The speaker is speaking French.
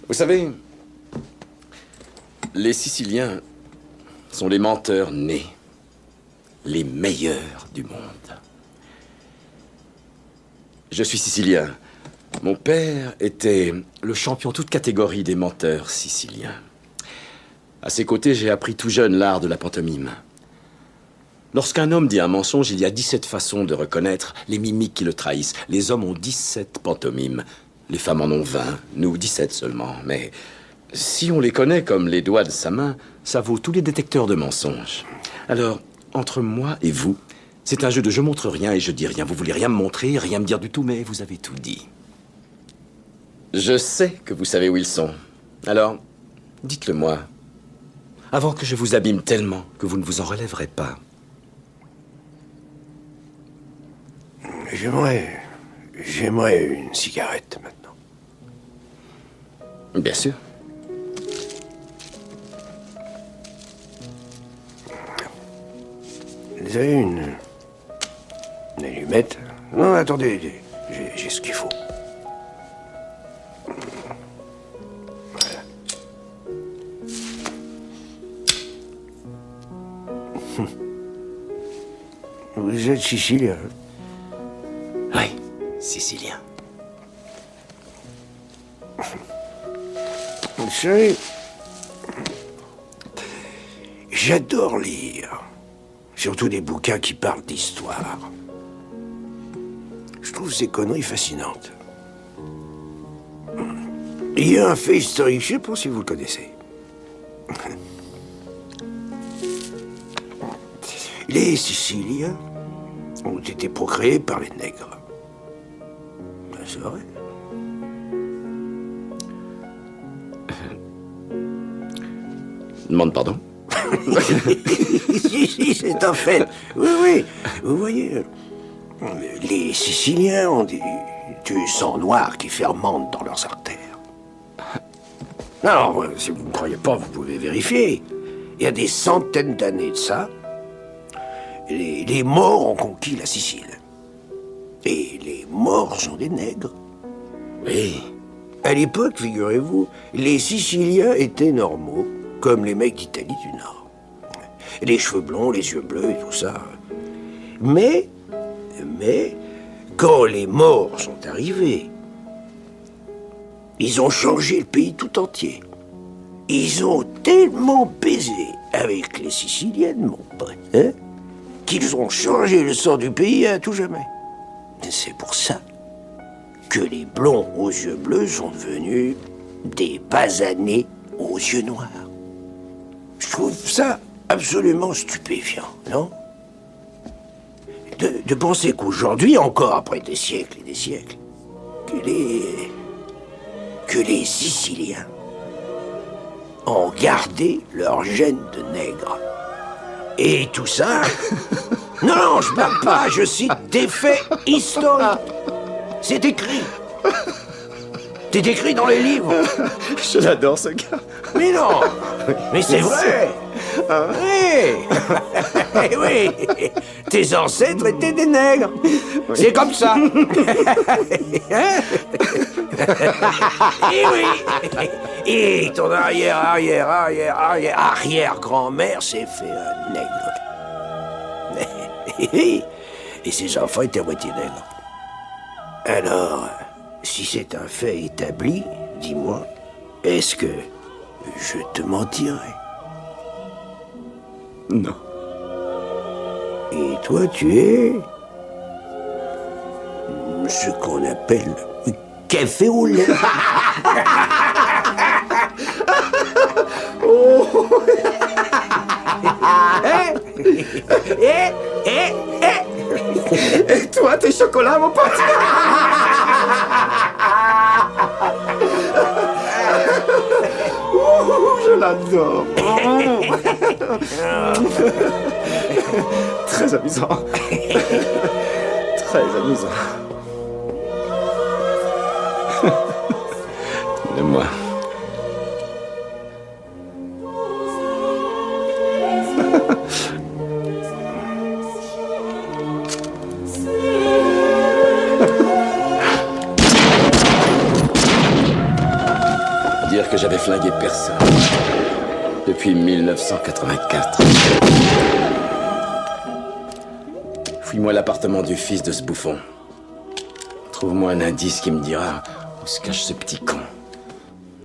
Vous savez, les Siciliens sont les menteurs nés, les meilleurs du monde. Je suis sicilien. Mon père était le champion toute catégorie des menteurs siciliens. À ses côtés, j'ai appris tout jeune l'art de la pantomime. Lorsqu'un homme dit un mensonge, il y a 17 façons de reconnaître les mimiques qui le trahissent. Les hommes ont 17 pantomimes. Les femmes en ont 20, nous 17 seulement. Mais si on les connaît comme les doigts de sa main, ça vaut tous les détecteurs de mensonges. Alors, entre moi et vous, c'est un jeu de je montre rien et je dis rien. Vous voulez rien me montrer, rien me dire du tout, mais vous avez tout dit. Je sais que vous savez où ils sont. Alors, dites-le moi. Avant que je vous abîme tellement que vous ne vous en relèverez pas. J'aimerais une cigarette maintenant. Bien sûr. Vous avez une allumette? Non, attendez, j'ai ce qu'il faut. Voilà. Vous êtes sicilien? Oui, sicilien. Vous savez, j'adore lire. Surtout des bouquins qui parlent d'histoire. Je trouve ces conneries fascinantes. Il y a un fait historique, je ne sais pas si vous le connaissez. Les Siciliens ont été procréés par les nègres. C'est vrai. Demande pardon. Si, c'est un fait. Oui. Vous voyez, les Siciliens ont du sang noir qui fermente dans leurs artères. Alors, si vous ne croyez pas, vous pouvez vérifier. Il y a des centaines d'années de ça, les Maures ont conquis la Sicile. Et les Maures sont des nègres. Oui. À l'époque, figurez-vous, les Siciliens étaient normaux, comme les mecs d'Italie du Nord. Les cheveux blonds, les yeux bleus et tout ça. Mais, quand les Maures sont arrivés, ils ont changé le pays tout entier. Ils ont tellement baisé avec les Siciliennes, mon pote, hein, qu'ils ont changé le sort du pays à tout jamais. Et c'est pour ça que les blonds aux yeux bleus sont devenus des basanés aux yeux noirs. Je trouve ça absolument stupéfiant, non? De penser qu'aujourd'hui, encore après des siècles et des siècles, que les Siciliens ont gardé leur gène de nègre. Et tout ça... Non, je parle pas, je cite des faits historiques. C'est écrit. C'est écrit dans les livres. Je l'adore, ce gars. Mais non, mais c'est vrai. Oui. Oui. Tes ancêtres étaient des nègres. Oui. C'est comme ça. Et oui. Et ton arrière-grand-mère s'est fait un nègre. Et ses enfants étaient à moitié nègres. Alors, si c'est un fait établi, dis-moi, est-ce que je te mentirais? Non. Et toi, tu es ce qu'on appelle café au lait. Oh. Et toi, tes chocolats, mon pote. Je l'adore. Très amusant. Très amusant. Donne-moi. dire que j'avais flingué personne. Depuis 1984. Fouille-moi l'appartement du fils de ce bouffon. Trouve-moi un indice qui me dira où se cache ce petit con.